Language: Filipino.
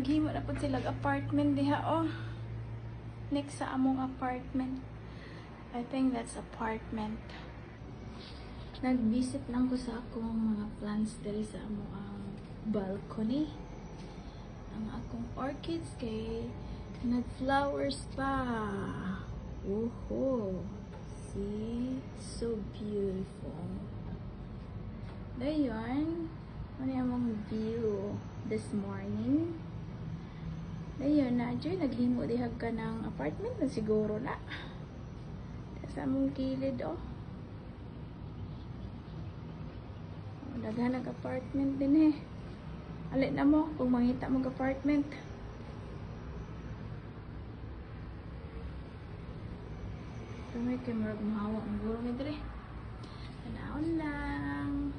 naghimo na po sila apartment diha oh. Next sa among apartment. I think that's apartment. Nag-visit lang ko sa akong mga plants dali sa among balcony. Ang akong orchids kay nag-flowers pa. Oho. See? So beautiful. Dayon. Ano yung among view this morning? Dayon na. Diyo, naghimo dihag ka ng apartment na siguro na. Sa among kilid, oh. Daghan nag-apartment din eh. Alit na mo kung mangita mong apartment. Kamay kay marag mahawa ang guro nga dire. Tanaon lang.